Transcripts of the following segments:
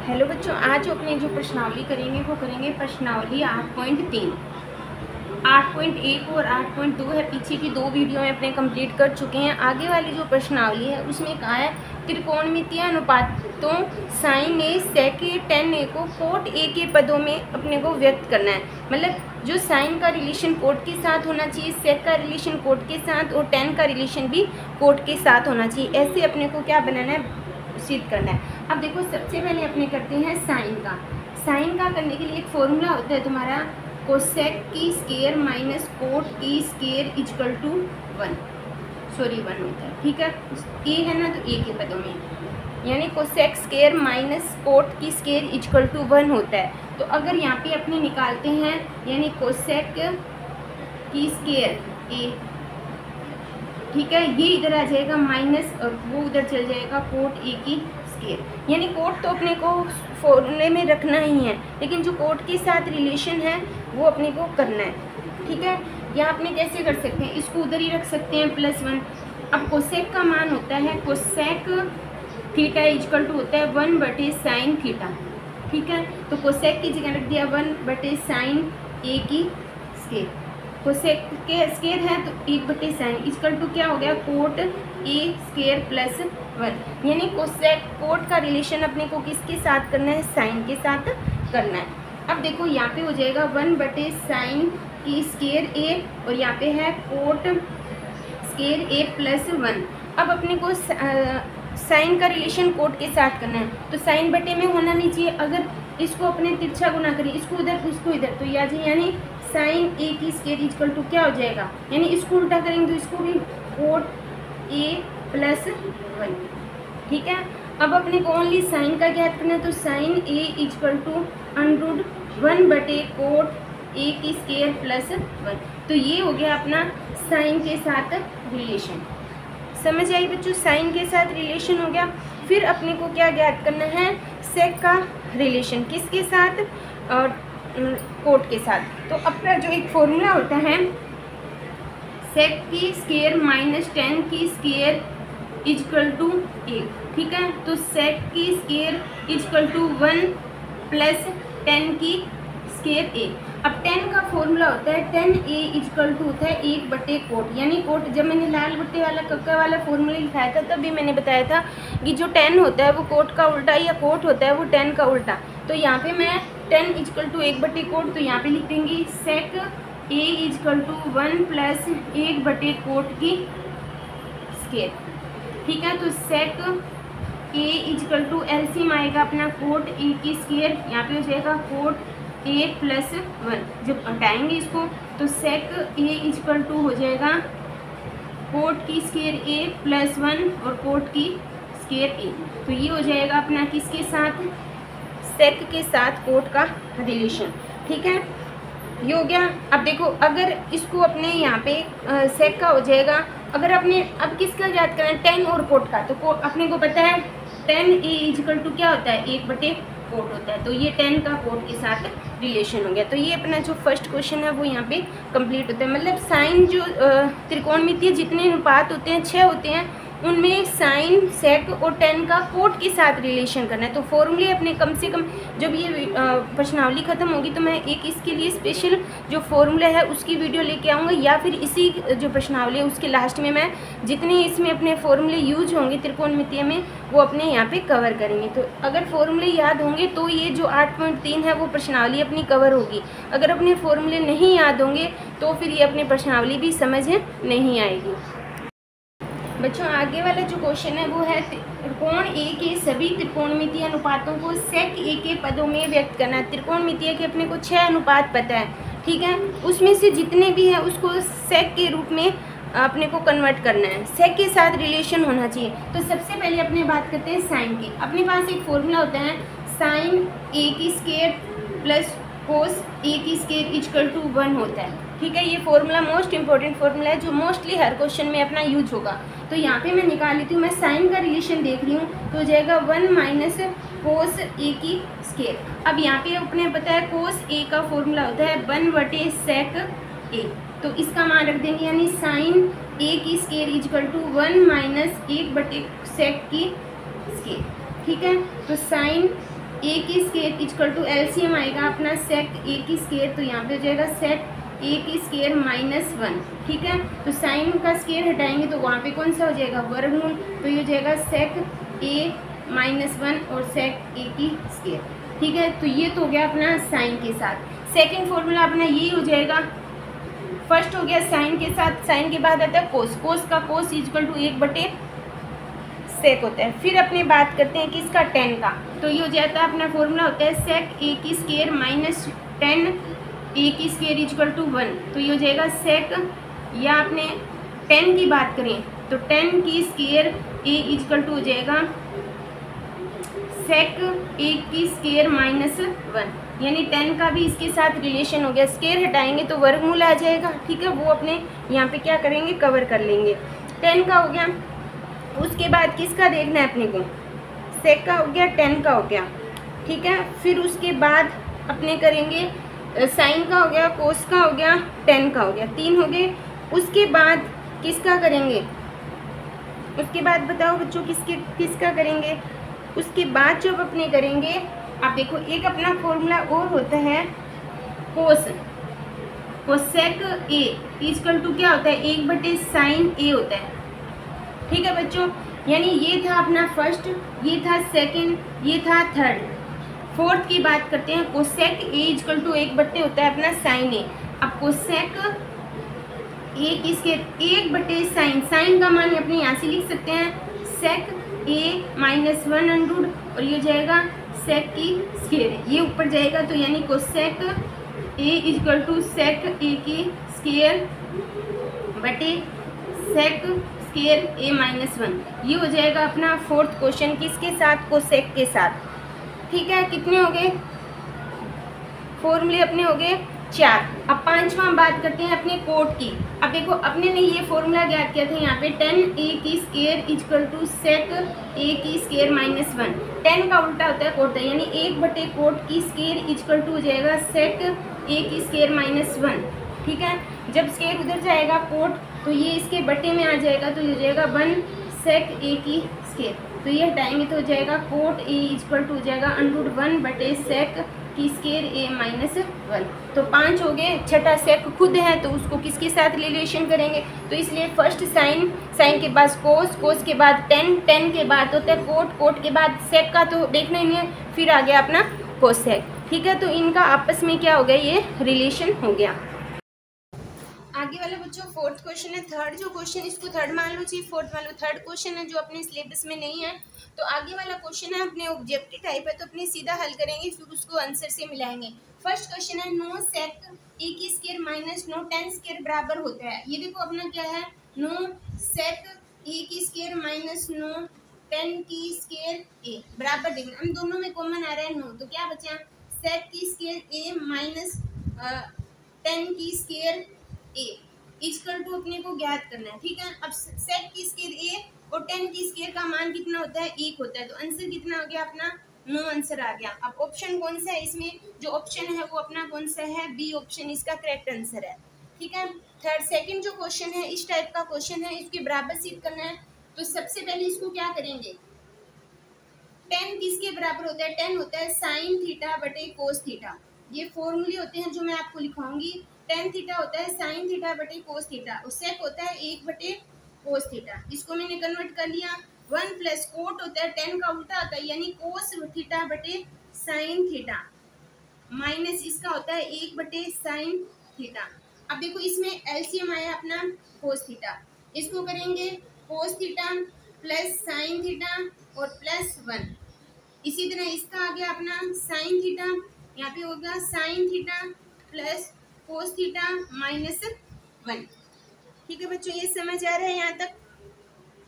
Hello बच्चों, आज अपने जो प्रश्नावली करेंगे वो करेंगे प्रश्नावली 8.3। 8.1 और 8.2 है, पीछे की 2 वीडियो में अपने कंप्लीट कर चुके हैं। आगे वाली जो प्रश्नावली है उसमें कहा है त्रिकोणमितीय अनुपातों साइन ए सेक ए टेन ए को कोट ए के पदों में अपने को व्यक्त करना है। मतलब जो साइन का रिलेशन कोट के साथ होना चाहिए, सेक का रिलेशन कोट के साथ और टेन का रिलेशन भी कोट के साथ होना चाहिए। ऐसे अपने को क्या बनाना है, सिद्ध करना है। अब देखो, सबसे पहले अपने करते हैं साइन का। साइन का करने के लिए एक फॉर्मूला होता है तुम्हारा, कोसेक की स्केयर माइनस कोट की स्केयर इक्वल टू 1 होता है। ठीक है, ए है ना, तो ए के पदों में यानी कोसेक स्केयर माइनस कोट की स्केयर इक्वल टू 1 होता है। तो अगर यहाँ पे अपने निकालते हैं यानी कोसेक की स्केयर ए, ठीक है, ये इधर आ जाएगा माइनस और वो उधर चल जाएगा कोट ए की स्केयर। यानी कोट तो अपने को फॉर्मूले में रखना ही है, लेकिन जो कोट के साथ रिलेशन है वो अपने को करना है। ठीक है, या अपने कैसे कर सकते हैं, इसको उधर ही रख सकते हैं +1। अब कोसेक का मान होता है, कोसेक थीटा इक्वल टू होता है 1/sin थीटा। ठीक है, तो कोसेक की जगह रख दिया 1/sin ए की स्केयर। कोसेक के स्केयर है तो 1/sin इक्वल टू क्या हो गया, कोट ए स्केयर +1। यानी कोसेक कोट का रिलेशन अपने को किसके साथ करना है, साइन के साथ करना है। अब देखो यहाँ पे हो जाएगा 1/sin की स्केयर ए और यहाँ पे है कोट स्केयर ए +1। अब अपने को साइन का रिलेशन कोट के साथ करना है, तो साइन बटे में होना नहीं चाहिए। अगर इसको अपने तिरछा गुना करें, इसको इधर इसको इधर, तो या जी यानी साइन ए की स्केयर इक्वल टू क्या हो जाएगा, यानी इसको उल्टा करेंगे तो इसको भी कोट ए +1। ठीक है, अब अपने को ओनली साइन का ज्ञात करना है, तो साइन ए इक्वल टू √1/कोट ए की स्केयर +1। तो ये हो गया अपना साइन के साथ रिलेशन। समझ आई बच्चों, साइन के साथ रिलेशन हो गया। फिर अपने को क्या ज्ञात करना है, सेक का रिलेशन किसके साथ, और कोट के साथ। तो अपना जो एक फॉर्मूला होता है, सेक की स्केयर माइनस टेन की स्केयर इक्वल टू 1। ठीक है, तो सेक की स्केयर इक्वल टू 1 + 10 की स्केयर ए। अब 10 का फॉर्मूला होता है 10a इक्वल टू होता है 1/कोट। यानी कोट, जब मैंने लाल बट्टे वाला कक्का वाला फॉर्मूला लिखाया था तब भी मैंने बताया था कि जो 10 होता है वो कोट का उल्टा, या कोट होता है वो 10 का उल्टा। तो यहाँ पे मैं 10 इक्वल टू 1/कोट, तो यहाँ पे लिख देंगी सेक ए इक्वल टू 1 + 1/कोट की स्केयर। ठीक है, तो सेक ए इक्वल टू एलसीएम आएगा अपना कोट ए की स्केयर, यहाँ पे हो जाएगा कोट ए +1। जब हटाएंगे इसको तो सेक ए इक्वल टू हो जाएगा कोट की स्केयर ए +1 और कोट की स्केयर ए। तो ये हो जाएगा अपना किसके साथ, सेक के साथ कोट का रिलेशन। ठीक है, ये हो गया। अब देखो, अगर इसको अपने यहाँ पे सेक का हो जाएगा, अगर अपने अब किसका याद करना है, 10 और कोट का, तो अपने को पता है 10a इक्वल टू क्या होता है, 1/कोट होता है। तो ये 10 का कोट के साथ रिलेशन हो गया। तो ये अपना जो फर्स्ट क्वेश्चन है वो यहाँ पे कंप्लीट होता है। मतलब साइन जो त्रिकोणमितीय जितने अनुपात होते हैं 6 होते हैं, उनमें साइन, सेक और 10 का कोट के साथ रिलेशन करना है। तो फॉर्मूले अपने कम से कम, जब ये प्रश्नावली ख़त्म होगी तो मैं एक इसके लिए स्पेशल जो फॉर्मूला है उसकी वीडियो लेके आऊँगा, या फिर इसी जो प्रश्नावली है उसके लास्ट में मैं जितने इसमें अपने फॉर्मूले यूज होंगे त्रिकोणमितीय में वो अपने यहाँ पे कवर करेंगे। तो अगर फॉर्मूले याद होंगे तो ये जो 8.3 है वो प्रश्नावली अपनी कवर होगी। अगर अपने फॉर्मूले नहीं याद होंगे तो फिर ये अपनी प्रश्नावली भी समझ नहीं आएगी। बच्चों, आगे वाला जो क्वेश्चन है वो है त्रिकोण ए के सभी त्रिकोणमितीय अनुपातों को सेक ए के पदों में व्यक्त करना। त्रिकोणमितीय के अपने को 6 अनुपात पता है, ठीक है, उसमें से जितने भी हैं उसको सेक के रूप में अपने को कन्वर्ट करना है, सेक के साथ रिलेशन होना चाहिए। तो सबसे पहले अपने बात करते हैं साइन की। अपने पास एक फॉर्मूला होता है, साइन ए की स्केयर प्लस कोस ए की स्केयर इक्वल टू 1 होता है। ठीक है, ये फॉर्मूला मोस्ट इंपॉर्टेंट फॉर्मूला है जो मोस्टली हर क्वेश्चन में अपना यूज होगा। तो यहाँ पे मैं निकाल लेती हूँ, मैं साइन का रिलेशन देख रही हूँ, तो हो जाएगा 1 - कोस ए की स्केयर। अब यहाँ पे अपने पता है कोस ए का फॉर्मूला होता है 1/सेक ए, तो इसका मान रख देंगे, यानी साइन ए की स्केयर इक्वल टू 1 - 1/सेक की स्केयर। ठीक है, तो साइन ए की स्क्वायर इक्वल टू एलसीएम आएगा अपना सेक ए की स्क्वायर, तो यहाँ पे हो जाएगा सेक ए की स्क्वायर माइनस 1। ठीक है, तो साइन का स्क्वायर हटाएंगे तो वहाँ पे कौन सा हो जाएगा, वर्गमूल, तो ये हो जाएगा सेक ए माइनस 1 और सेक ए की स्क्वायर। ठीक है, तो ये तो हो गया अपना साइन के साथ। सेकंड फॉर्मूला अपना ये हो जाएगा, फर्स्ट हो गया साइन के साथ, साइन के बाद आता है कोस, कोस का कोस इक्वल टू 1/, सेक होता है। फिर अपने बात करते हैं किसका, टेन का, तो ये हो जाता है अपना फॉर्मूला होता है सेक ए की स्क्वायर माइनस 10 ए की स्क्वायर इक्वल टू 1, तो ये हो जाएगा सेक, या अपने 10 की बात करें तो 10 की स्क्वायर ए इक्वल टू हो जाएगा सेक ए की स्क्वायर माइनस 1, यानी 10 का भी इसके साथ रिलेशन हो गया। स्क्वायर हटाएंगे तो वर्गमूल आ जाएगा। ठीक है, वो अपने यहाँ पे क्या करेंगे, कवर कर लेंगे। 10 का हो गया, उसके बाद किसका देखना है अपने को, सेक का हो गया, 10 का हो गया। ठीक है, फिर उसके बाद अपने करेंगे साइन का हो गया, कोस का हो गया, 10 का हो गया, 3 हो गए। उसके बाद किसका करेंगे, उसके बाद बताओ बच्चों किसका करेंगे। उसके बाद जब अपने करेंगे, आप देखो एक अपना फॉर्मूला और होता है कोस, कोसेक ए इक्वल टू क्या होता है, 1/sin ए होता है। ठीक है बच्चों, यानी ये था अपना फर्स्ट, ये था सेकंड, ये था थर्ड। फोर्थ की बात करते हैं, कोसेक ए इक्वल टू 1/, होता है अपना साइन ए। अब कोसेक ए किसके, 1/sin, साइन का मान अपने यहाँ से लिख सकते हैं सेक ए माइनस 1/, और ये हो जाएगा सेक की स्क्वायर, ये ऊपर जाएगा, तो यानी कोसेक ए इक्वल टू सेक ए की स्क्वायर बटे सेक स्क्वायर ए माइनस 1, ये हो जाएगा अपना फोर्थ क्वेश्चन किसके साथ, कोसेक के साथ। ठीक है, कितने हो गए फॉर्मूले अपने, हो गए 4। अब पांचवा बात करते हैं अपने कोट की। अब देखो अपने ने ये फॉर्मूला ज्ञात किया था यहाँ पे 10 ए की स्क्वायर इक्वल टू सेक ए की स्क्वायर माइनस 1। 10 का उल्टा होता है कोट, यानी 1/कोट की स्क्वायर इक्वल टू हो जाएगा सेक ए की स्क्वायर माइनस 1। ठीक है, जब स्क्वायर उधर जाएगा कोट, तो ये इसके बटे में आ जाएगा, तो ये हो जाएगा 1 सेक ए की स्क्वायर, तो ये हटाएंगे तो हो जाएगा कोट ए इक्वल टू हो जाएगा √1 सेक की स्क्वायर ए माइनस 1। तो 5 हो गए। छठा सेक खुद है तो उसको किसके साथ रिलेशन करेंगे, तो इसलिए फर्स्ट साइन, साइन के बाद कोस, कोस के बाद 10, 10 के बाद होता है कोट, कोट के बाद सेक का तो देखना ही नहीं है, फिर आ गया अपना कोसेक। ठीक है, तो इनका आपस में क्या हो गया, ये रिलेशन हो गया। आगे वाला बच्चों फोर्थ क्वेश्चन है, थर्ड जो क्वेश्चन, इसको थर्ड मान लो जी, फोर्थ मान लो, थर्ड क्वेश्चन है जो अपने सिलेबस में नहीं है। तो आगे वाला क्वेश्चन है अपने ऑब्जेक्टिव टाइप है, तो अपने सीधा हल करेंगे, फिर उसको आंसर से मिलाएंगे। फर्स्ट क्वेश्चन है, नो सेक ए की स्क्वायर माइनस नो 10 स्क्वायर बराबर होता है। ये देखो अपना क्या है, नो सेक ए की स्क्वायर माइनस नो 10 की स्क्वायर ए बराबर, देखना हम दोनों में कॉमन आ रहा है नो, तो क्या बचा, सेक की स्क्वायर ए माइनस 10 की स्क्वायर ए इक्वल टू अपने को ज्ञात करना है। ठीक है, अब सेक की स्क्वायर ए और 10 की स्क्वायर का मान कितना होता है, 1 होता है, तो आंसर कितना हो गया अपना, नो आंसर आ गया। अब ऑप्शन कौन सा है इसमें, जो ऑप्शन है वो अपना कौन सा है, बी ऑप्शन इसका करेक्ट आंसर है। ठीक है, थर्ड सेकंड जो क्वेश्चन है इस टाइप का क्वेश्चन है, इसके बराबर सिद्ध करना है। तो सबसे पहले इसको क्या करेंगे, 10 किसके बराबर होता है, 10 होता है साइन थीटा बटे कोस थीटा। ये फॉर्मूले होते हैं जो मैं आपको लिखाऊंगी। tan थीटा होता है साइन थीटा बटे कोस थीटा, और सेक होता है 1/कोस थीटा। इसको मैंने कन्वर्ट कर लिया। 1 प्लस कोट होता है 10 का उल्टा होता है, यानी कोस थीटा बटे साइन थीटा, माइनस इसका होता है 1/साइन थीटा। अब देखो इसमें एलसीएम आया अपना कोस थीटा, इसको करेंगे कोस थीटा प्लस साइन थीटा और प्लस 1। इसी तरह इसका आ गया अपना साइन थीटा, यहाँ पे होगा sine theta plus cos theta minus 1। ठीक है बच्चों, ये समझ आ रहा है यहाँ तक।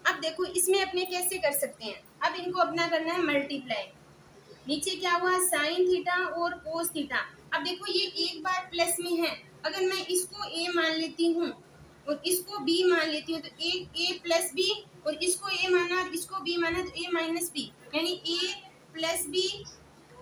अब देखो इसमें अपने कैसे कर सकते हैं, अब इनको अपना करना है मल्टीप्लाई। नीचे क्या हुआ, साइन थीटा और कोस थीटा। अब देखो ये एक बार प्लस में है, अगर मैं इसको ए मान लेती हूँ और इसको बी मान लेती हूँ, तो एक ए प्लस बी, और इसको ए माना और इसको बी माना, तो ए माइनस बी, यानी ए प्लस बी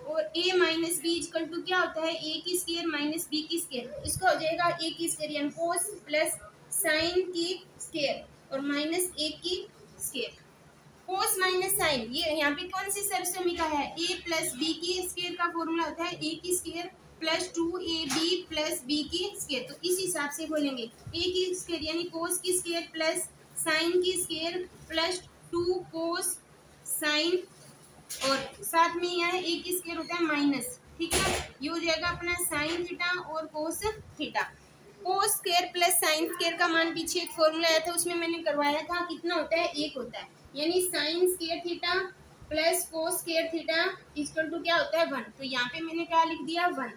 और a minus B equal to क्या होता है, a की स्क्वायर माइनस b की स्क्वायर। इसका हो जाएगा a की स्क्वायर, यानी कोस प्लस साइन की स्क्वायर और माइनस a की स्क्वायर। कोस माइनस साइन, ये यहाँ पे कौन सी सरसमीका है, ए प्लस बी की स्क्वायर का फॉर्मूला होता है ए की square plus 2ab plus B की स्क्वायर। तो इस हिसाब से बोलेंगे ए की स्क्वायर यानी कोस की स्क्वायर प्लस साइन की स्क्वायर प्लस 2 कोस साइन, और साथ में यहाँ ए की स्क्वायर होता है माइनस, ठीक है। ये हो जाएगा अपना साइन थीटा और cos theta. Cos square plus sine square का मान पीछे एक फॉर्मूला आया था, उसमें मैंने करवाया था, कितना होता है, 1 होता है, यानी sine square theta plus cos square theta equal to क्या होता है 1। तो यहाँ पे मैंने क्या लिख दिया 1,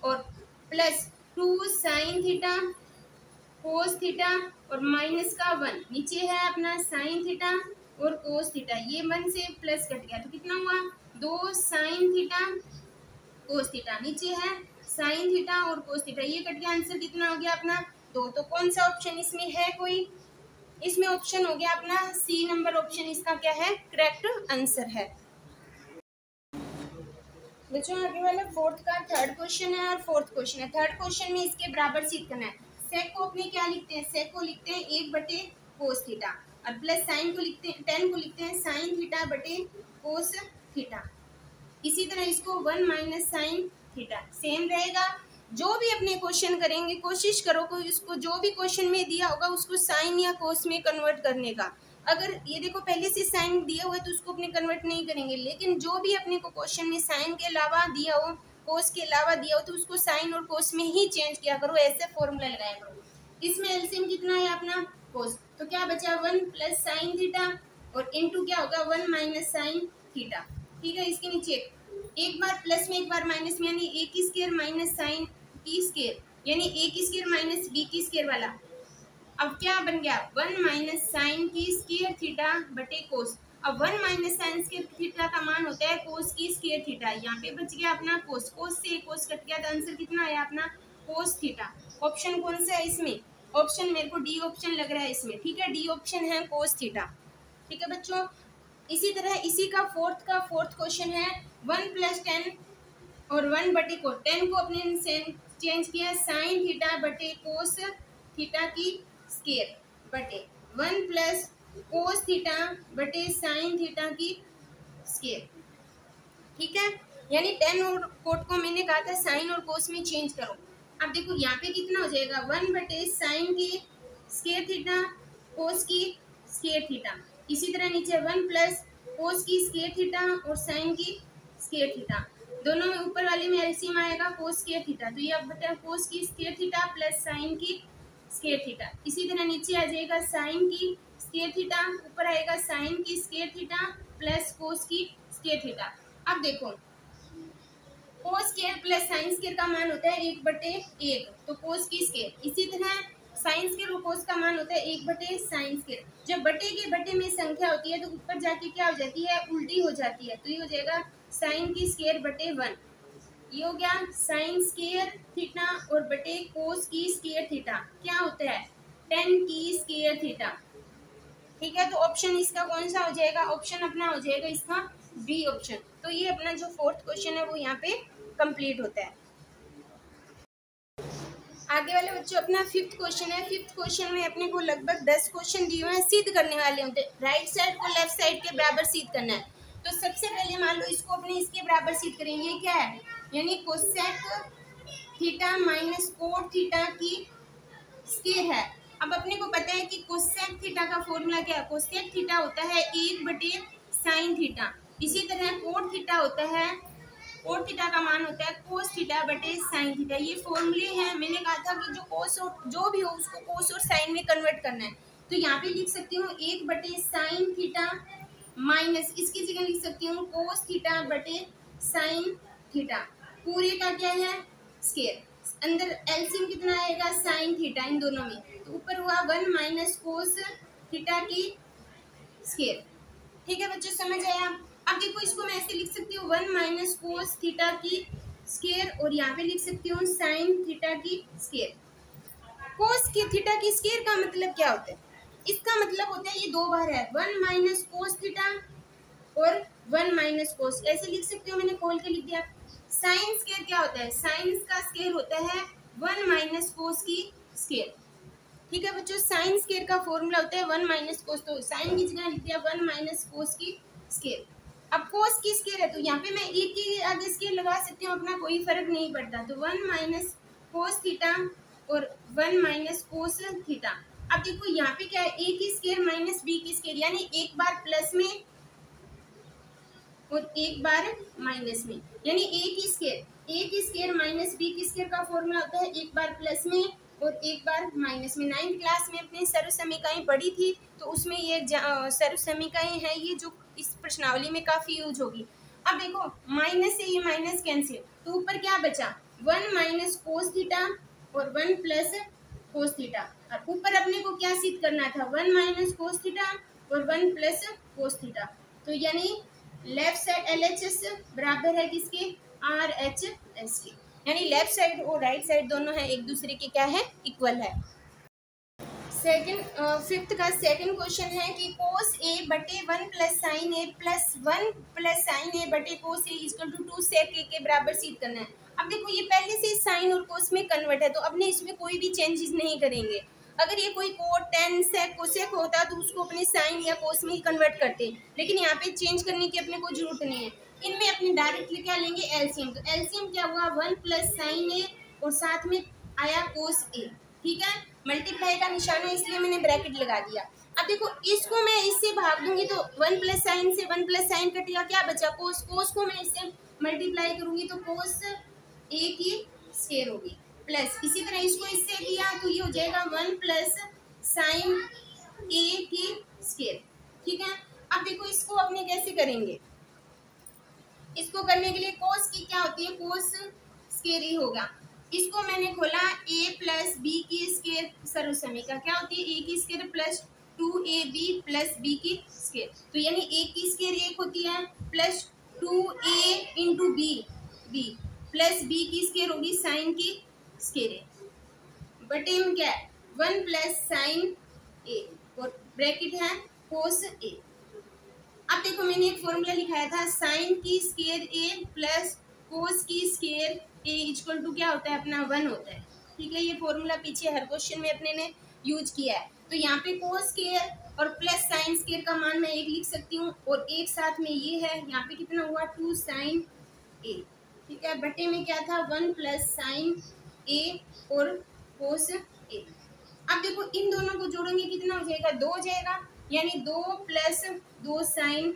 और plus 2 sign theta cos theta और माइनस का 1, नीचे है अपना साइन थीटा और कोस थीटा, ये 1 से प्लस कट गया तो कितना हुआ 2 साइन थीटा कोस थीटा, नीचे है साइन थीटा और कोस थीटा, ये कट गया, आंसर कितना हो गया अपना 2। तो कौन सा ऑप्शन इसमें है कोई, इसमें ऑप्शन हो गया अपना सी नंबर ऑप्शन, इसका क्या है करेक्ट आंसर है। बच्चों आगे वाला फोर्थ का थर्ड क्वेश्चन है, और फोर्थ क्वेश्चन है, थर्ड क्वेश्चन में इसके बराबर सीध करना है। सेक को अपने क्या लिखते हैं, सेक को लिखते हैं 1 बटे कोस थीटा, और प्लस साइन को लिखते हैं, टेन को लिखते हैं साइन थीटा बटे कोस थीटा। इसी तरह इसको 1 माइनस साइन थीटा सेम रहेगा। जो भी अपने क्वेश्चन करेंगे कोशिश करो कि उसको जो भी क्वेश्चन में दिया होगा उसको साइन या कोस में कन्वर्ट करने का। अगर ये देखो पहले से साइन दिया हुआ है तो उसको अपने कन्वर्ट नहीं करेंगे, लेकिन जो भी अपने को क्वेश्चन में साइन के अलावा दिया हो, कोस के अलावा दिया हो, तो उसको साइन और कोस में ही चेंज किया करो, ऐसे फॉर्मूला लगाया करो। इसमें एलसीएम कितना है अपना कोस, तो क्या बचा 1 प्लस साइन थीटा और इनटू क्या होगा 1 माइनस साइन थीटा, ठीक है। इसके नीचे एक बार प्लस में एक बार माइनस में, यानी ए की स्क्वायर माइनस साइन की स्क्वायर, यानी ए की स्क्वायर माइनस बी की स्क्वायर वाला। अब क्या बन गया 1 माइनस साइन की स्क्वायर थीटा बटे कोस। अब 1 माइनस साइन स्क्वायर थीटा का मान होता है कोस की स्क्वायर थीटा, यहाँ पे बच गया अपना कोस, कोस से कोस कट गया तो आंसर कितना आया अपना कोस थीटा। ऑप्शन कौन सा है इसमें, ऑप्शन मेरे को डी ऑप्शन लग रहा है इसमें, ठीक है, डी ऑप्शन है कोस थीटा, ठीक है बच्चों। इसी तरह इसी का फोर्थ क्वेश्चन है 1 प्लस 10 और 1 बटे को 10 को अपने चेंज किया साइन थीटा बटे कोस थीटा की स्क्वायर बटे 1 प्लस कोस थीटा बटे साइन थीटा की स्क्वायर, ठीक है। यानी 10 और कोट को मैंने कहा था साइन और कोस में चेंज करो। अब देखो यहाँ पे कितना हो जाएगा 1 बटे साइन की स्क्वायर थीटा कोस की स्क्वायर थीटा, इसी तरह नीचे 1 प्लस कोस की स्क्वायर थीटा और साइन की स्क्वायर थीटा, दोनों में ऊपर वाले में एलसीएम आएगा कोस स्क्वायर थीटा, तो ये अब बटा कोस की स्क्वायर थीटा प्लस साइन की स्क्वायर थीटा। इसी तरह नीचे आ जाएगा साइन की स्क्वायर थीटा, ऊपर आएगा साइन की स्क्वायर थीटा प्लस कोस की स्क्वायर थीटा। अब देखो cos square plus sine square का मान होता है 1/1, तो कोस की स्क्वायर, इसी तरह साइन स्क्वायर और कोस का मान होता है 1/sin स्क्वायर। जब बटे के बटे में संख्या होती है तो ऊपर जाके क्या हो जाती है उल्टी हो जाती है, तो ये हो जाएगा साइन की स्क्वायर बटे 1, ये हो गया साइन स्क्वायर थीटा और बटे कोस की स्क्वायर थीटा क्या होता है 10 की स्क्वायर थीटा, ठीक है। तो ऑप्शन इसका कौन सा हो जाएगा, ऑप्शन अपना हो जाएगा इसका बी ऑप्शन। तो ये अपना जो फोर्थ क्वेश्चन है वो यहाँ पे कंप्लीट होता है। आगे वाले बच्चों अपना फिफ्थ क्वेश्चन है। फिफ्थ क्वेश्चन में अपने को लगभग 10 क्वेश्चन दिए हुए हैं, सिद्ध करने वाले होते हैं, राइट साइड को लेफ्ट साइड के बराबर सिद्ध करना है। तो सबसे पहले मान लो इसको अपने इसके बराबर सिद्ध करेंगे, ये क्या है यानी cosec theta minus cot theta की स्क्वायर है। अब अपने को पता है कि कोसेक थीटा का फॉर्मूला क्या है, कोसेक थीटा होता है 1/sin थीटा, इसी तरह कोट थीटा होता है, कोट थीटा का मान होता है कोस थीटा बटे साइन थीटा। ये फॉर्मूले हैं, मैंने कहा था कि जो कोस और जो भी हो उसको कोस और साइन में कन्वर्ट करना है। तो यहाँ पे लिख सकती हूँ 1/sin थीटा माइनस इसकी जगह लिख सकती हूँ कोस थीटा बटे साइन थीटा, पूरे का क्या है स्क्वायर, अंदर एलसीएम कितना आएगा साइन थीटा इन दोनों में, तो ऊपर हुआ 1 माइनस कोस थीटा की स्क्वायर, ठीक है बच्चों समझ आया। अब देखो इसको मैं ऐसे लिख सकती हूँ 1 माइनस कोस थीटा की स्क्वायर और यहाँ पे लिख सकती हूँ साइन थीटा की स्क्वायर। कोस की थीटा की स्क्वायर का मतलब क्या होता है, इसका मतलब होता है ये दो बार है 1 माइनस कोस थीटा और 1 माइनस कोस, ऐसे लिख सकती हूँ, मैंने खोल के लिख दिया। साइन स्क्वायर क्या होता है, साइन का स्क्वायर होता है 1 माइनस कोस की स्क्वायर, ठीक है बच्चों, साइन स्केयर का फॉर्मूला होता है 1 माइनस कोस, तो साइन की जगह लिख दिया 1 माइनस कोस की स्केयर। अब कोस की स्केयर है तो यहाँ पे मैं एक के आगे स्केयर लगा सकती हूँ, अपना कोई फर्क नहीं पड़ता। तो 1 माइनस कोस थीटा और 1 माइनस कोस थीटा। अब देखो यहाँ पे क्या है, ए की स्केयर माइनस बी की स्केयर, यानी एक बार प्लस में और एक बार माइनस में, यानी ए की स्केयर माइनस बी की स्केयर का फॉर्मूला होता है एक बार प्लस में और एक बार माइनस में। 9th क्लास में अपने सर्वसमीकाएं पढ़ी थी, तो उसमें ये सर्वसमीकाएं हैं ये जो इस प्रश्नावली में काफ़ी यूज होगी। अब देखो माइनस से ये माइनस कैंसिल, तो ऊपर क्या बचा 1 माइनस कोस थीटा और 1 प्लस कोस थीटा। और ऊपर अपने को क्या सिद्ध करना था 1 माइनस कोस थीटा और 1 प्लस कोस थीटा। तो यानी लेफ्ट साइड LHS बराबर है किसके RHS के, यानी लेफ्ट साइड और राइट साइड दोनों है एक दूसरे के क्या है इक्वल है। फिफ्थ का सेकंड क्वेश्चन है कि कोस ए बटे 1 plus sign A plus 1 plus sign ए बटे कोस ए इक्वल टू 2 सेक ए के बराबर सिद्ध करना है। अब देखो ये पहले से साइन और कोस में कन्वर्ट है, तो अपने इसमें कोई भी चेंजेस नहीं करेंगे। अगर ये कोई कोट टेन सेक कोसेक होता तो उसको अपने साइन या कोस में ही कन्वर्ट करते, लेकिन यहाँ पे चेंज करने की अपने को जरूरत नहीं है। इनमें अपने डायरेक्टली क्या लेंगे एलसीएम, तो एलसीएम क्या हुआ 1 प्लस साइन ए और साथ में आया कोस ए, ठीक है। मल्टीप्लाई का निशान है इसलिए मैंने ब्रैकेट लगा दिया। अब देखो इसको मैं इससे भाग दूंगी तो 1 प्लस साइन से 1 प्लस साइन कटेगा, क्या बचा कोस, कोस को मैं इससे मल्टीप्लाई करूंगी तो कोस ए की स्क्वायर होगी, प्लस इसी तरह इसको इससे किया तो ये हो जाएगा 1 प्लस साइन ए की स्क्वायर, ठीक है। अब देखो इसको अपने कैसे करेंगे, इसको करने के लिए कोस की क्या होती है कोस स्क्वायर ही होगा। इसको मैंने खोला a प्लस बी की स्क्वायर सर्वसमीका क्या होती है a की square plus 2ab plus b की स्क्वायर, तो यानी a की स्क्वायर एक होती है plus 2a into b plus b की स्क्वायर होगी साइन की स्क्वायर, बटे में क्या है 1 प्लस साइन a और ब्रैकेट है कोस a। अब देखो मैंने एक फॉर्मूला लिखाया था साइन की स्क्वायर a प्लस कोस की स्क्वायर a इक्वल टू क्या होता है अपना 1 होता है, ठीक है। ये फॉर्मूला पीछे हर क्वेश्चन में अपने ने यूज किया है। तो यहाँ पे कोस स्क्वायर और प्लस साइन स्क्वायर का मान मैं एक लिख सकती हूँ और एक साथ में ये है यहाँ पे कितना हुआ 2 साइन a, ठीक है। बटे में क्या था 1 प्लस साइन a और कोस a। अब देखो इन दोनों को जोड़ेंगे कितना हो जाएगा 2 हो जाएगा, यानी 2 प्लस 2 साइन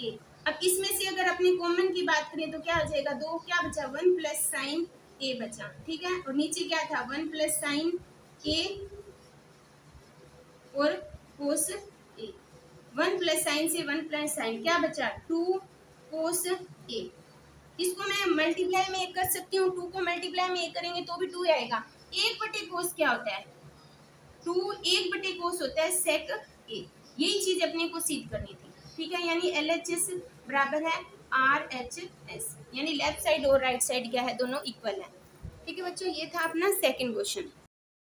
a। अब इसमें से अगर अपनी कॉमन की बात करें तो क्या हो जाएगा 2 क्या बचा 1 प्लस साइन a बचा, ठीक है। और नीचे क्या था 1 प्लस साइन a और कोस a, 1 प्लस साइन से 1 प्लस साइन क्या बचा 2 कोस a। इसको मैं मल्टीप्लाई में 1 कर सकती हूँ, 2 को मल्टीप्लाई में 1 करेंगे तो भी 2 आएगा। 1 बटे कोस क्या होता है 2, 1 बटे कोस होता है सेक a। यही चीज अपने को सिद्ध करनी थी, ठीक है। यानी LHS बराबर है RHS, यानी लेफ्ट साइड और राइट साइड क्या है दोनों इक्वल है, ठीक है बच्चों। ये था अपना सेकंड क्वेश्चन।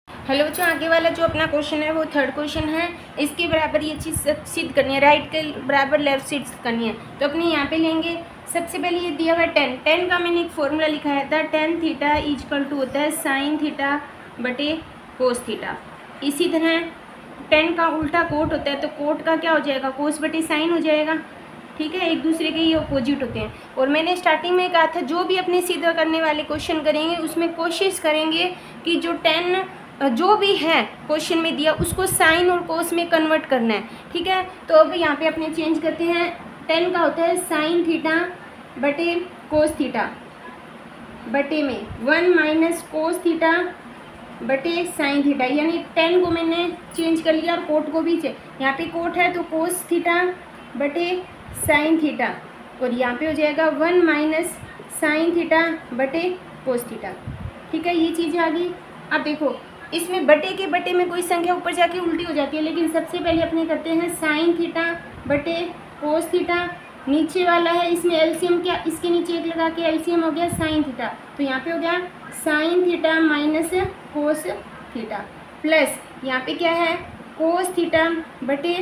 हेलो बच्चों, आगे वाला जो अपना क्वेश्चन है वो थर्ड क्वेश्चन है। इसके बराबर ये चीज़ सिद्ध करनी है, राइट के बराबर लेफ्ट सिद्ध करनी है। तो अपने यहाँ पे लेंगे सबसे पहले ये दिया हुआ है 10 का मैंने एक फॉर्मूला लिखाया था tan थीटा इक्वल टू होता है साइन थीटा बटे कोस थीटा। इसी तरह 10 का उल्टा कोट होता है तो कोट का क्या हो जाएगा कोस बटे साइन हो जाएगा, ठीक है। एक दूसरे के ये अपोजिट होते हैं। और मैंने स्टार्टिंग में कहा था जो भी अपने सिद्ध करने वाले क्वेश्चन करेंगे उसमें कोशिश करेंगे कि जो 10 जो भी है क्वेश्चन में दिया उसको साइन और कोस में कन्वर्ट करना है, ठीक है। तो अब यहाँ पे अपने चेंज करते हैं 10 का होता है साइन थीटा बटे कोस थीटा बटे में 1 माइनस कोस थीटा बटे साइन थीटा, यानी 10 को मैंने चेंज कर लिया और कोट को भी यहाँ पे कोट है तो कोस थीटा बटे साइन थीटा और यहाँ पे हो जाएगा 1 माइनस साइन थीटा बटे कोस थीटा, ठीक है। ये चीज़ आ गई। अब देखो इसमें बटे के बटे में कोई संख्या ऊपर जाके उल्टी हो जाती है, लेकिन सबसे पहले अपने करते हैं साइन थीटा बटे कोस थीटा। नीचे वाला है इसमें एलसीएम क्या, इसके नीचे 1 लगा के एलसीएम हो गया साइन थीटा, तो यहाँ पे हो गया sign theta minus cos theta plus यहाँ पे क्या है कोस थीटा बटे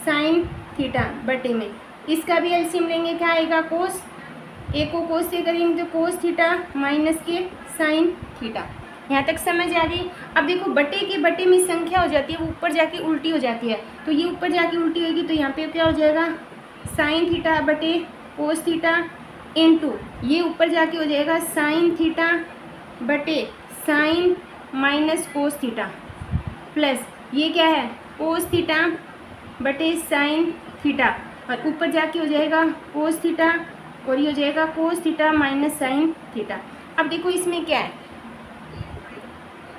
साइन थीटा बटे में इसका भी एलसीएम लेंगे क्या आएगा कोस, एक को कोस से करेंगे तो कोस थीटा माइनस के साइन थीटा, यहाँ तक समझ आ गई। अब देखो बटे के बटे में संख्या हो जाती है वो ऊपर जाके उल्टी हो जाती है, तो ये ऊपर जाके उल्टी होगी तो यहाँ पे क्या हो जाएगा साइन थीटा बटे कोस थीटा इनटू ये ऊपर जाके हो जाएगा साइन थीटा बटे sine minus cos theta plus ये क्या है कोस थीटा बटे साइन थीटा और ऊपर जाके हो जाएगा कोस थीटा और ये हो जाएगा cos theta minus sign theta. अब देखो इसमें क्या है,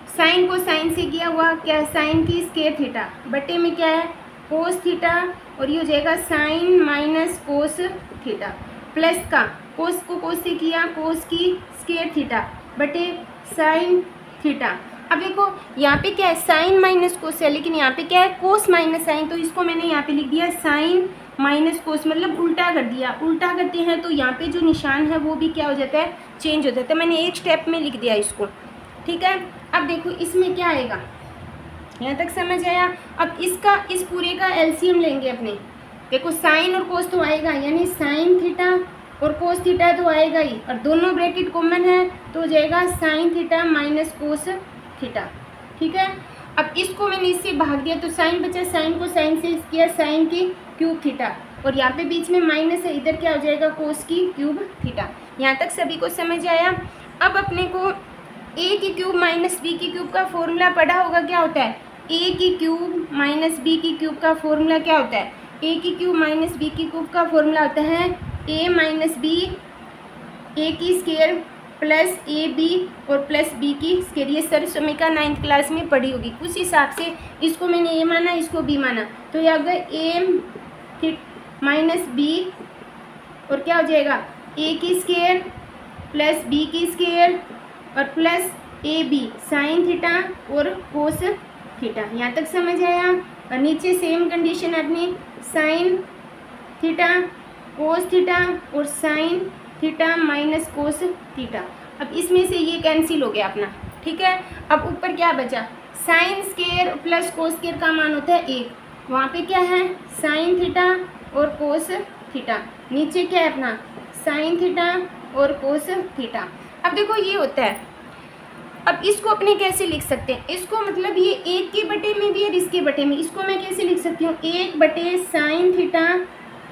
साइन को साइन से किया हुआ क्या है साइन की स्क्वायर थीटा बटे में क्या है कोस थीटा और ये हो जाएगा sine minus cos theta plus का कोस को कोस से किया कोस की स्क्वायर थीटा बटे साइन थीटा। अब देखो यहाँ पे क्या है साइन माइनस कोस है लेकिन यहाँ पे क्या है कोस माइनस साइन, तो इसको मैंने यहाँ पे लिख दिया साइन माइनस कोस मतलब उल्टा कर दिया। उल्टा करते हैं तो यहाँ पे जो निशान है वो भी क्या हो जाता है चेंज हो जाता है, मैंने एक स्टेप में लिख दिया इसको, ठीक है। अब देखो इसमें क्या आएगा, यहाँ तक समझ आया। अब इसका इस पूरे का एलसीएम लेंगे अपने, देखो साइन और कोस तो आएगा यानी साइन थीटा और कोस थीटा तो आएगा ही और दोनों ब्रैकेट कॉमन है तो हो जाएगा sine theta minus cos theta, ठीक है। अब इसको मैंने इससे भाग दिया तो साइन बचा, साइन को साइन से किया साइन की क्यूब थीटा और यहाँ पे बीच में माइनस है, इधर क्या हो जाएगा कोस की क्यूब थीटा। यहाँ तक सभी को समझ आया। अब अपने को ए की क्यूब माइनस बी की क्यूब का फॉर्मूला पढ़ा होगा, क्या होता है ए की क्यूब माइनस बी की क्यूब का फॉर्मूला क्या होता है, ए की क्यूब माइनस बी की क्यूब का फॉर्मूला होता है ए माइनस बी ए की स्क्वायर प्लस ए बी और प्लस बी की स्क्वायर। ये सर समीका 9th क्लास में पढ़ी होगी, उस हिसाब से इसको मैंने ए माना इसको बी माना तो ये अगर ए माइनस बी और क्या हो जाएगा ए की स्क्वायर प्लस बी की स्क्वायर और plus A B sine theta और कोस थीटा। यहाँ तक समझ आया। और नीचे सेम कंडीशन अपनी साइन थीटा कोस थीटा और sine theta minus cos theta. अब इसमें से ये कैंसिल हो गया अपना, ठीक है। अब ऊपर क्या बचा sign square plus cos square का मान होता है 1, वहाँ पे क्या है साइन थीटा और कोस थीटा, नीचे क्या है अपना साइन थीटा और कोस थीटा। अब देखो ये होता है, अब इसको अपने कैसे लिख सकते हैं, इसको मतलब ये 1 के बटे में भी और इसके बटे में, इसको मैं कैसे लिख सकती हूँ 1 बटे sine theta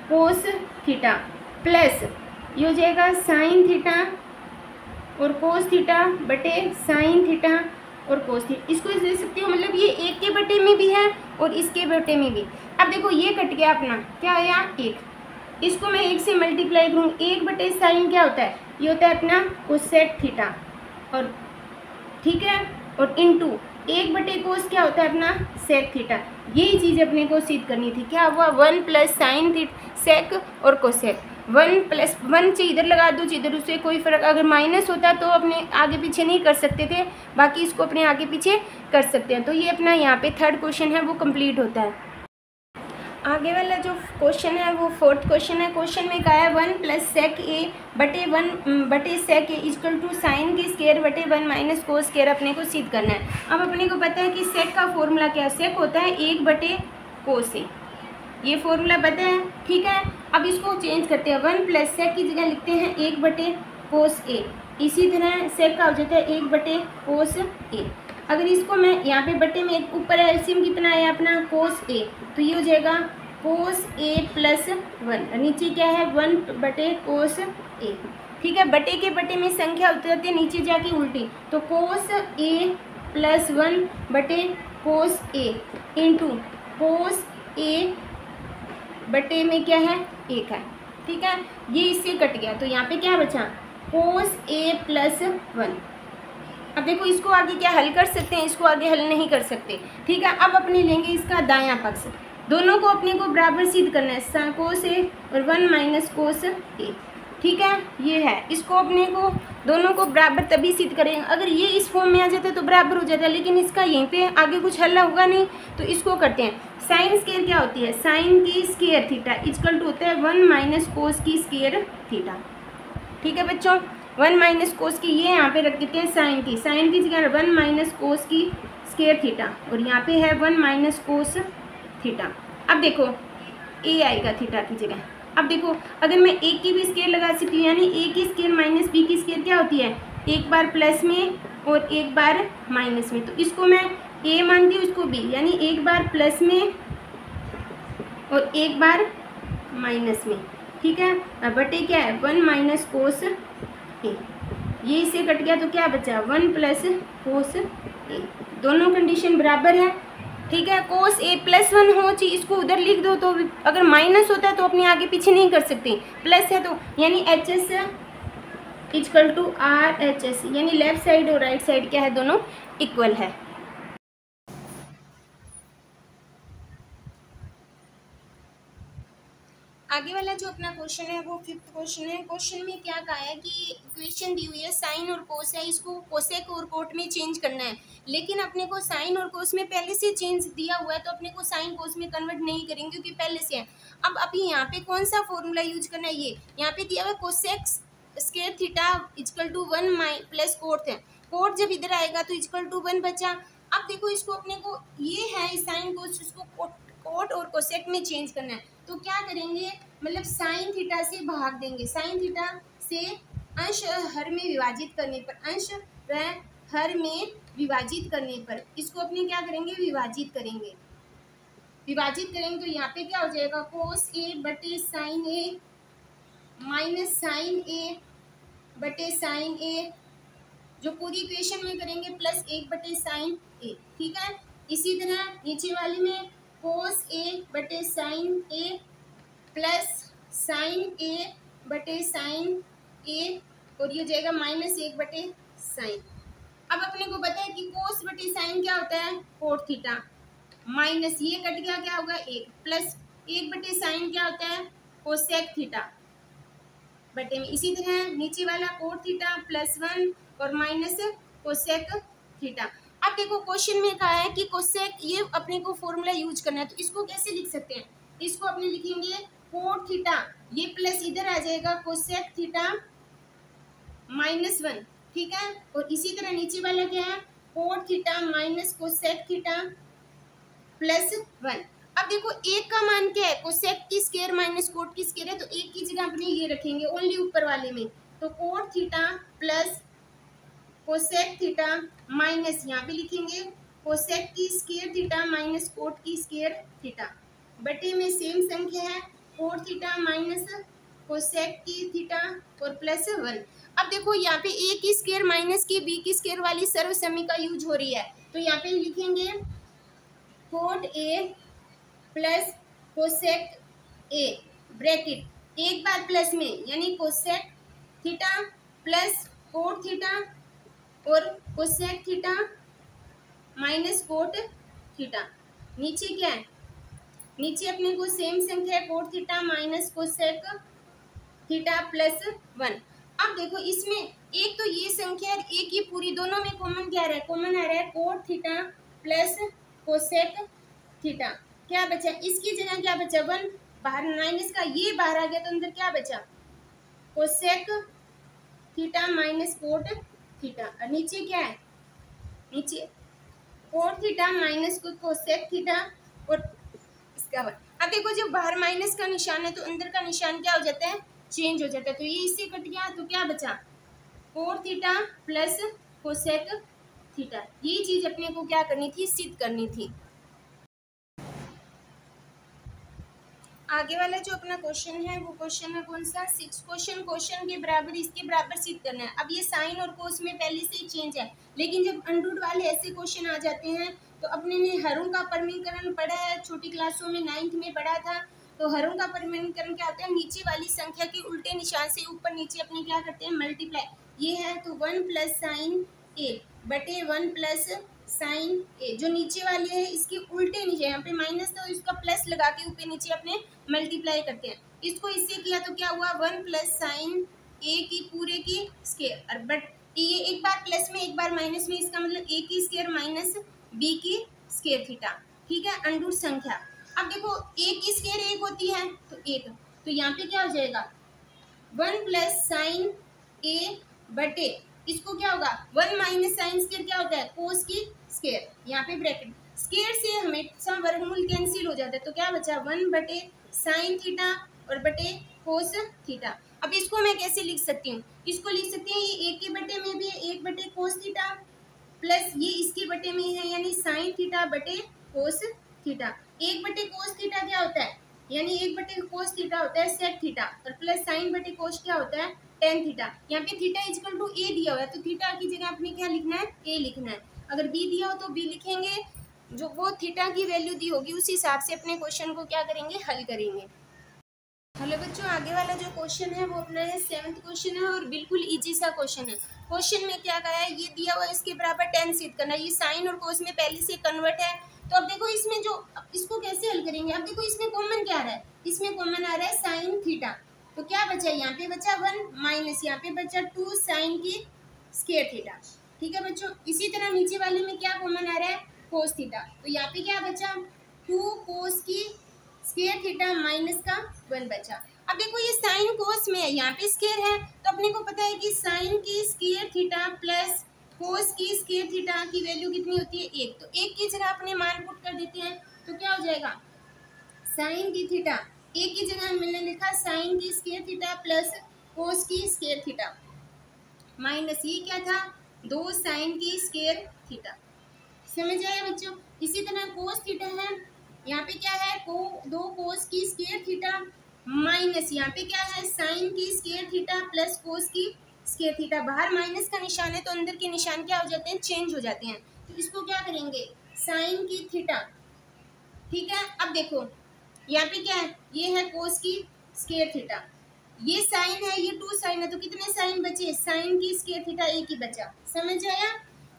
cos theta plus ये हो जाएगा साइन थीटा और कोस थीटा बटे साइन थीटा और कोस थीटा। इसको लिख सकती हूँ मतलब ये 1 के बटे में भी है और इसके बटे में भी। अब देखो ये कट गया अपना, क्या आया 1, इसको मैं 1 से मल्टीप्लाई करूँ 1 बटे साइन क्या होता है ये होता है अपना कोसेक थीटा और ठीक है और इनटू 1 बटे कोस क्या होता है अपना सेक थीटा। यही चीज़ अपने को सिद्ध करनी थी, क्या हुआ 1 प्लस साइन सेक और कोसेक, 1 प्लस 1 से इधर लगा दो इधर, उससे कोई फ़र्क, अगर माइनस होता तो अपने आगे पीछे नहीं कर सकते थे, बाकी इसको अपने आगे पीछे कर सकते हैं। तो ये अपना यहाँ पे 3rd क्वेश्चन है वो कंप्लीट होता है। आगे वाला जो क्वेश्चन है वो 4th क्वेश्चन है। क्वेश्चन में कहा है 1 प्लस सेक ए बटे 1 बटे सेक ए इक्वल टू साइन की स्क्वायर बटे 1 माइनस कोस स्क्वायर अपने को सिद्ध करना है। अब अपने को पता है कि सेक का फॉर्मूला क्या है, सेक होता है 1 बटे कोस ए, ये फॉर्मूला पता है, ठीक है। अब इसको चेंज करते हैं, 1 प्लस सेक की जगह लिखते हैं 1 बटे कोस ए, इसी तरह सेक का हो जाता है 1 बटे कोस ए। अगर इसको मैं यहाँ पे बटे में एक ऊपर एलसीएम कितना है अपना कोस ए, तो ये हो जाएगा कोस ए प्लस 1, नीचे क्या है 1 बटे कोस ए, ठीक है। बटे के बटे में संख्या होती रहती है नीचे जाके उल्टी, तो कोस ए प्लस 1 बटे कोस ए इंटू कोस ए बटे में क्या है 1 है, ठीक है। ये इससे कट गया तो यहाँ पे क्या बचा कोस ए प्लस 1। अब देखो इसको आगे क्या हल कर सकते हैं, इसको आगे हल नहीं कर सकते, ठीक है। अब अपने लेंगे इसका दायां पक्ष, दोनों को अपने को बराबर सिद्ध करना है, कोस ए और 1 माइनस कोस ए, ठीक है। ये है, इसको अपने को दोनों को बराबर तभी सिद्ध करेंगे, अगर ये इस फॉर्म में आ जाता है तो बराबर हो जाता है, लेकिन इसका यहीं पे आगे कुछ हल होगा नहीं, तो इसको करते हैं। साइन स्क्वायर क्या होती है, साइन की स्क्वायर थीटा इक्वल टू होता है 1 माइनस कोस की स्क्वायर थीटा, ठीक है बच्चों। 1 माइनस कोस की ये यहाँ पे रख देते हैं साइन की जगह 1 माइनस कोस की स्क्वायर थीटा और यहाँ पे है 1 माइनस कोस थीटा। अब देखो ए आएगा थीटा की जगह। अब देखो अगर मैं एक की भी स्क्वायर लगा सकती हूँ, यानी ए की स्क्वायर माइनस बी की स्क्वायर क्या होती है, एक बार प्लस में और एक बार माइनस में। तो इसको मैं ए मानती हूँ, इसको बी, यानी एक बार प्लस में और एक बार माइनस में, ठीक है। अब बटे क्या है, 1 माइनस कोस ए, ये इससे कट गया तो क्या बचा, 1 प्लस कोस ए। दोनों कंडीशन बराबर है, ठीक है। कोस ए प्लस 1 हो चाहिए, इसको उधर लिख दो। तो अगर माइनस होता है तो अपने आगे पीछे नहीं कर सकते, प्लस है तो यानी H S equal to R H S, यानी लेफ्ट साइड और राइट साइड क्या है, दोनों इक्वल है। आगे वाला जो अपना क्वेश्चन है वो 5th क्वेश्चन है। क्वेश्चन में क्या कहा है कि इक्वेशन दी हुई है, साइन और कोस है, इसको कोसेक और कोट में चेंज करना है। लेकिन अपने को साइन और कोस में पहले से चेंज दिया हुआ है, तो अपने को साइन कोस में कन्वर्ट नहीं करेंगे क्योंकि पहले से है। अब अभी यहाँ पे कौन सा फॉर्मूला यूज करना है, ये यहाँ पे दिया हुआ है cosec square theta equal to 1 plus cot है। कोट जब इधर आएगा तो इक्वल टू 1 बचा। अब देखो इसको अपने को ये है साइन कोस, इसको कोट और कोसेक में चेंज करना है। तो क्या करेंगे, मतलब साइन थीटा से भाग देंगे, साइन थीटा से अंश हर में विभाजित करने पर, अंश व हर में विभाजित करने पर इसको अपने क्या करेंगे, विभाजित करेंगे। विभाजित करेंगे तो यहाँ पे क्या हो जाएगा, कोस ए बटे साइन ए माइनस साइन ए बटे साइन ए, जो पूरी इक्वेशन में करेंगे प्लस 1 बटे साइन ए, ठीक है। इसी तरह नीचे वाली में कोस ए बटे साइन ए प्लस साइन ए बटे साइन ए, और ये जाएगा माइनस 1 बटे साइन। अब अपने को पता है कि कोस बटे साइन क्या होता है, कोट थीटा, माइनस ये कट गया क्या होगा 1, प्लस 1 बटे साइन क्या होता है, कोसेक थीटा बटे में। इसी तरह नीचे वाला कोट थीटा प्लस 1 और माइनस कोसेक थीटा। अब देखो क्वेश्चन में कहा है कि कोसेक, ये अपने को फॉर्मूला यूज करना है, तो इसको कैसे लिख सकते हैं, इसको अपने लिखेंगे कोट थीटा, ये प्लस इधर आ जाएगा कोसेक थीटा माइनस 1, ठीक है। और इसी तरह नीचे वाला क्या है, cot theta minus cosec theta plus 1। अब देखो एक का मान क्या है, कोसेक की स्क्वायर माइनस कोट की स्क्वायर है, तो एक की जगह अपने ये रखेंगे ओनली ऊपर वाले में, तो cot theta plus cosec theta minus यहाँ पे लिखेंगे कोसेक की स्क्वायर थीटा माइनस कोट की स्क्वायर थीटा बटे में सेम संख्या है कोट थीटा माइनस कोसेक की थीटा और प्लस 1। अब देखो यहाँ पे ए की स्क्वायर माइनस की बी की स्क्वायर वाली सर्वसमी का यूज हो रही है, तो यहाँ पे लिखेंगे cot A plus cosec A bracket एक बार प्लस में, यानी cosec theta plus cot theta और cosec theta minus cot theta. नीचे क्या है, नीचे अपने को सेम संख्या है cot theta minus cosec theta plus 1। अब देखो इसमें एक तो ये संख्या है, एक ही पूरी, दोनों में कॉमन क्या आ रहा है, कॉमन आ रहा है cot theta plus cosec theta. क्या बचा, इसकी जगह क्या बचा 1, बाहर माइनस का ये बाहर आ गया तो अंदर क्या बचा cosec theta minus cot theta. और नीचे क्या है, नीचे coat theta minus cosec theta और इसका 1। अब देखो जब बाहर माइनस का निशान है तो अंदर का निशान क्या हो जाता है, चेंज हो जाता है, तो ये इससे कट गया तो क्या बचा cot theta plus cosec theta. ये चीज अपने को क्या करनी थी, सिद्ध करनी थी। आगे वाला जो अपना क्वेश्चन है वो क्वेश्चन है कौन सा, 6 क्वेश्चन के बराबर इसके बराबर सिद्ध करना है। अब ये साइन और कोस में पहले से ही चेंज है, लेकिन जब अंडररूट वाले ऐसे क्वेश्चन आ जाते हैं तो अपने ने हरों का परिमीकरण पढ़ा है, छोटी क्लासों में 9th में पढ़ा था। तो हरों का परिमीकरण क्या होता है, नीचे वाली संख्या के उल्टे निशान से ऊपर नीचे अपने क्या करते हैं, मल्टीप्लाई। ये है तो 1 प्लस साइन ए बटे 1 प्लस साइन ए, जो नीचे वाली है इसके उल्टे नीचे, यहाँ पे माइनस तो इसका प्लस लगा के ऊपर नीचे अपने मल्टीप्लाई करते हैं। इसको इससे किया तो क्या हुआ 1 प्लस साइन ए की पूरे की स्क्वायर, और बट ये एक बार प्लस में एक बार माइनस में, इसका मतलब ए की स्क्वायर माइनस बी की स्क्वायर थीटा, ठीक है, अंडरूट संख्या। अब देखो ए की स्क्वायर 1 होती है तो 1, तो यहाँ पे क्या हो जाएगा 1 प्लस साइन ए बटे, इसको क्या होगा 1 माइनस साइन स्क्वायर क्या होता है कोस की स्क्वायर, यहाँ पे ब्रैकेट, स्क्वायर से हमेशा वर्गमूल कैंसिल हो जाता है, तो क्या बचा 1 बटे साइन थीटा और बटे कोस थीटा। अब इसको मैं कैसे लिख सकती हूँ, इसको लिख सकती हूँ ये 1 के बटे में भी 1 बटे कोस थीटा प्लस ये इसके बटे में है यानी साइन थीटा बटे कोस थीटा। 1/cos थीटा क्या होता है, यानी 1/cos थीटा होता है सेक थीटा, और प्लस साइन बटे कोस क्या होता है टेन थीटा। यहाँ पे थीटा इक्वल टू ए दिया हुआ है तो थीटा की जगह अपने क्या लिखना है ए लिखना है। अगर बी दिया हो तो बी लिखेंगे, जो वो थीटा की वैल्यू दी होगी उस हिसाब से अपने क्वेश्चन को क्या करेंगे हल करेंगे। हेलो बच्चों, आगे वाला जो क्वेश्चन है वो अपना है 7th क्वेश्चन है और बिल्कुल इजी सा क्वेश्चन है। क्वेश्चन में क्या कहा है, ये दिया हुआ है इसके बराबर टेन सिद्ध करना, ये साइन और कोस में पहले से कन्वर्ट है। तो अब देखो इसमें जो इसको कैसे हल करेंगे, अब देखो इसमें कॉमन क्या आ रहा है, इसमें कॉमन आ रहा है साइन थीटा, तो क्या बचा यहाँ पे बचा 1 माइनस यहाँ पे बचा 2 साइन की स्क्वायर थीटा। ठीक है बच्चों, इसी तरह नीचे वाले में क्या कॉमन आ रहा है कोस थीटा, तो यहाँ पे क्या बचा 2 कोस की स्क्वायर थीटा माइनस का 1 बचा। अब देखो ये साइन कोस में है, यहाँ पे स्क्वायर है तो अपने को पता है कि साइन की स्क्वायर थीटा प्लस कोस की स्क्वायर थीटा की वैल्यू कितनी होती है 1, तो 1 की जगह अपने मान पुट कर देते हैं तो क्या हो जाएगा साइन की थीटा 1 की जगह मैंने लिखा साइन की स्क्वायर थीटा प्लस कोस की स्क्वायर थीटा माइनस ये क्या था 2 साइन की स्क्वायर थीटा। समझ आया बच्चों। इसी तरह कोस थीटा है, यहाँ पे क्या है 2 कोस की स्क्वायर थीटा माइनस यहाँ पे क्या है साइन की स्क्वायर थीटा प्लस कोस की स्क्वायर थीटा। बाहर माइनस का निशान है तो अंदर के निशान क्या हो जाते हैं चेंज हो जाते हैं, तो इसको क्या करेंगे साइन की थीटा। ठीक है, अब देखो यहाँ पे क्या है ये है कोस की स्क्वायर थीटा, ये साइन है ये 2 साइन है तो कितने साइन बचे साइन की स्क्वायर थीटा 1 ही बचा। समझ आया,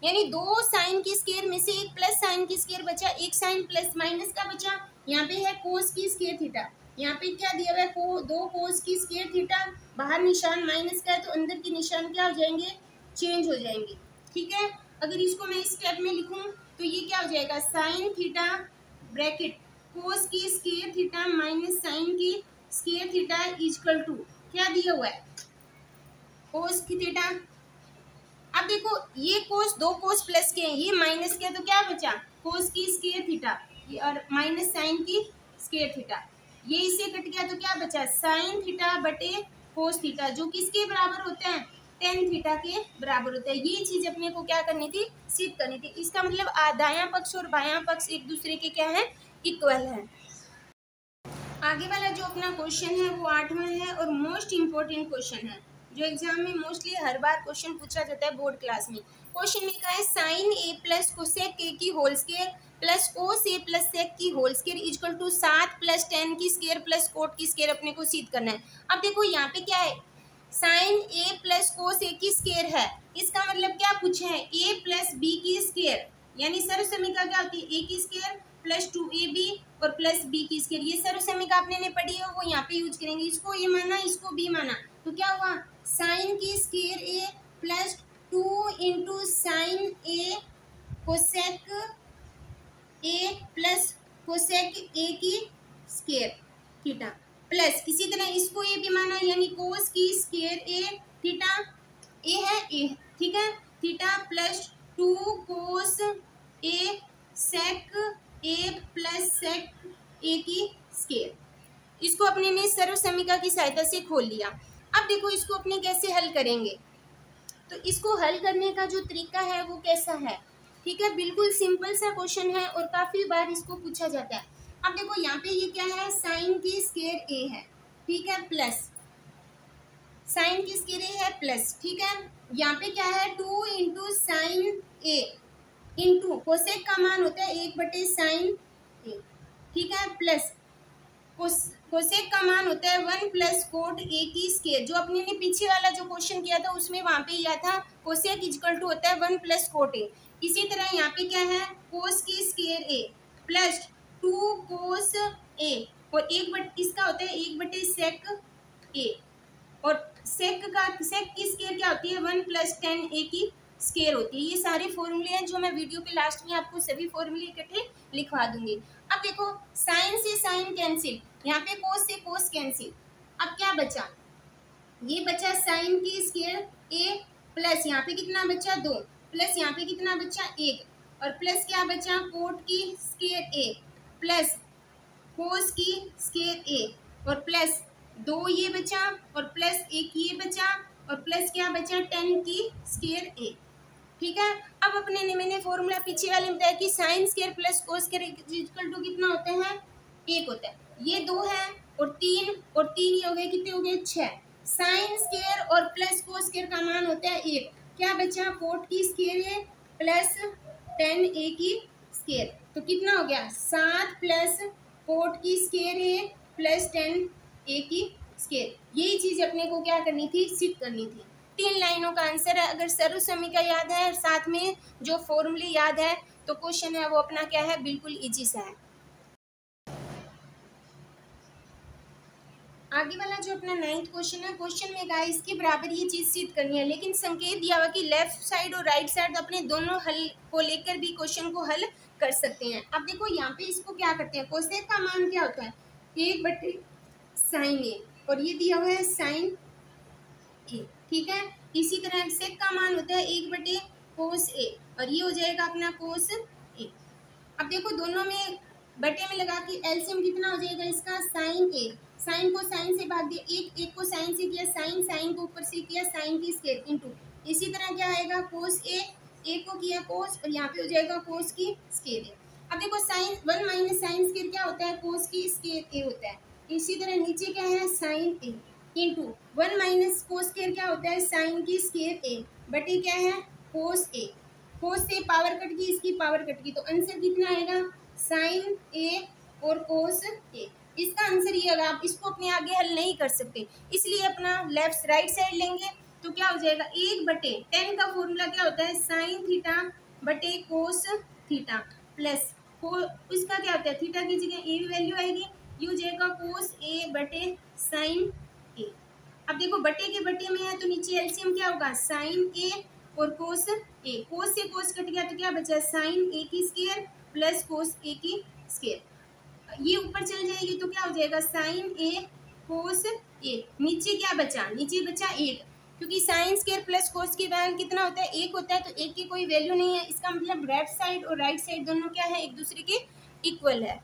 यानी 2 साइन की स्क्वायर में से 1 प्लस साइन की स्क्वायर बचा, 1 साइन प्लस माइनस का बचा। यहाँ पे है कोस की स्क्वायर थीटा, यहाँ पे क्या दिया हुआ है 2 कोस की स्क्वायर थीटा, बाहर निशान माइनस का है तो अंदर के निशान क्या हो जाएंगे चेंज हो जाएंगे। ठीक है, अगर इसको मैं इस स्टेप में लिखूं तो ये क्या हो जाएगा साइन थीटा ब्रैकेट कोस की स्क्वायर थीटा माइनस साइन की स्क्वायर थीटा इक्वल टू क्या दिया हुआ है कोस की थीटा। अब देखो ये कोस 2 कोस प्लस के हैं ये माइनस के, तो क्या बचा कोस की स्क्वायर थीटा और माइनस साइन की स्क्वायर थीटा, ये इससे कट गया तो क्या बचा साइन थीटा बटे कोस थीटा, जो किसके बराबर होते हैं टेन थीटा के बराबर होता है। ये चीज अपने को क्या करनी थी सिद्ध करनी थी। इसका मतलब दायां पक्ष और बायां पक्ष एक दूसरे के क्या है इक्वल है। आगे वाला जो अपना क्वेश्चन है वो 8वां है और मोस्ट इम्पोर्टेंट क्वेश्चन है, जो एग्जाम में मोस्टली हर बार क्वेश्चन पूछा जाता है बोर्ड क्लास में। क्वेश्चन में कहा है sine A plus cosec A की whole square plus cos A plus sec की whole square equal to 7 plus 10 की स्क्वायर प्लस कोट की स्क्वायर अपने को सिद्ध करना है। अब देखो यहाँ पे क्या है साइन ए प्लस कोस ए की स्क्वायर है, इसका मतलब क्या पूछा है ए प्लस बी की स्क्वायर, यानी सर्वसमीका क्या होती है ए की स्क्वायर प्लस 2ab और प्लस बी की स्क्वायर। ये सर्वसमीका आपने ने पढ़ी है वो यहाँ पे यूज करेंगे, इसको ए माना इसको बी माना तो क्या हुआ साइन की square A plus 2 into sine A cosec A plus cosec A की स्क्वायर थीटा प्लस इसी तरह इसको ए भी माना यानी कोस की स्क्वायर ए थीटा ए है ए ठीक है थीटा प्लस 2 कोस ए सेक ए प्लस सेक ए की स्क्वायर। इसको अपने ने सर्वसमीका की सहायता से खोल लिया। अब देखो इसको अपने कैसे हल करेंगे, तो इसको हल करने का जो तरीका है वो कैसा है। ठीक है, बिल्कुल सिंपल सा क्वेश्चन है और काफ़ी बार इसको पूछा जाता है। अब देखो यहाँ पे ये क्या है साइन की स्क्वायर ए है ठीक है प्लस साइन की स्क्वायर ए है प्लस ठीक है यहाँ पे क्या है 2 इंटू साइन ए इंटू कोसेक का मान होता है 1/साइन ए ठीक है प्लस कोसेक का मान होता है 1 प्लस कोट ए की स्क्वायर। जो अपने ने पीछे वाला जो क्वेश्चन किया था उसमें वहाँ पे यह था कोसेक इक्वल टू होता है 1 प्लस कोट ए। इसी तरह यहाँ पे क्या है कोस की स्क्वायर ए प्लस 2 कोस ए और इसका होता है 1/सेक ए और सेक की स्क्वायर क्या होती है 1 प्लस 10 ए की स्क्वायर होती है। ये सारे फॉर्मूले हैं जो मैं वीडियो के लास्ट में आपको सभी फॉर्मूले इकट्ठे लिखवा दूंगी। अब देखो साइन से साइन कैंसिल, यहाँ पे कोस से कोस कैंसिल। अब क्या बचा ये बचा साइन की स्क्वायर ए प्लस यहाँ पे कितना बचा 2 प्लस यहाँ पे कितना बचा 1 और प्लस क्या बचा कोट की स्क्वायर ए प्लस कोस की स्क्वायर ए और प्लस 2 ये बचा और प्लस 1 ये बचा और प्लस क्या बचा 10 की स्क्वायर ए। ठीक है। अब अपने मैंने फॉर्मूला पीछे वाले में बताया कि sine square plus cos square equal to कितना होता है, 1 होता है। ये 2 है और 3 ये हो गए, कितने हो गए, 6। साइन स्क्वायर और प्लस कोस स्क्वायर का मान होता है 1। क्या बचा, कोट की स्क्वायर है प्लस 10a की स्क्वायर, तो कितना हो गया 7 प्लस कोट की स्क्वायर है प्लस 10a की स्क्वायर। यही चीज अपने को क्या करनी थी, सिद्ध करनी थी। 3 लाइनों का आंसर है। अगर सर्व समीका याद है और साथ में जो फॉर्मूले याद है तो क्वेश्चन है वो अपना क्या है, बिल्कुल इजी सा है। आगे वाला जो अपना 9th क्वेश्चन है, क्वेश्चन में गाइस के बराबर ये चीज सिद्ध करनी है, लेकिन संकेत दिया हुआ कि लेफ्ट साइड और राइट साइड अपने दोनों हल को लेकर भी क्वेश्चन को हल कर सकते हैं। अब देखो यहाँ पे इसको क्या करते हैं, कोसेक का मान क्या होता है, 1/sin a, और ये दिया हुआ है sin a, ठीक है। इसी तरह सेक का मान होता है 1/cos a, और ये हो जाएगा अपना cos a। अब देखो दोनों में बटे में लगा के एलसीएम कितना हो जाएगा इसका, साइन ए, साइन को साइन से भाग दिया, एक को साइन से किया साइन, साइन को ऊपर से किया साइन की स्क्वायर इनटू, इसी तरह क्या आएगा कोस ए को किया कोस, और यहाँ पे हो जाएगा कोस की स्क्वायर ए। अब देखो साइन 1 माइनस साइन स्क्वायर क्या होता है, कोस की स्क्वायर ए होता है। इसी तरह नीचे क्या है, साइन ए इंटू 1 माइनस कोस स्क्वायर क्या होता है, साइन की स्क्वायर ए, बटे क्या है कोस ए। कोस से पावर कट की, इसकी पावर कट की, तो आंसर कितना आएगा, साइन ए और कोस ए। इसका आंसर ये होगा। आप इसको अपने आगे हल नहीं कर सकते, इसलिए अपना लेफ्ट राइट साइड लेंगे तो क्या हो जाएगा, 1/10 का फॉर्मूला क्या होता है, साइन थीटा बटे कोस थीटा प्लस इसका क्या होता है, थीटा की जगह ए वैल्यू आएगी, ये हो जाएगा कोस ए बटे साइन ए। अब देखो बटे के बटे में है तो नीचे एलसीएम क्या होगा, साइन ए और कोस ए, कोस से कोस कट गया तो क्या बचा, साइन ए की स्क्वायर प्लस कोस ए की स्क्वायर, ये ऊपर चल जाएगी तो क्या हो जाएगा, साइन ए कोस ए। नीचे क्या बचा, नीचे बचा 1, क्योंकि साइन स्क्वायर प्लस कोस की वैल्यू कितना होता है, 1 होता है, तो 1 की कोई वैल्यू नहीं है। इसका मतलब लेफ्ट साइड और राइट साइड दोनों क्या है, एक दूसरे के इक्वल है।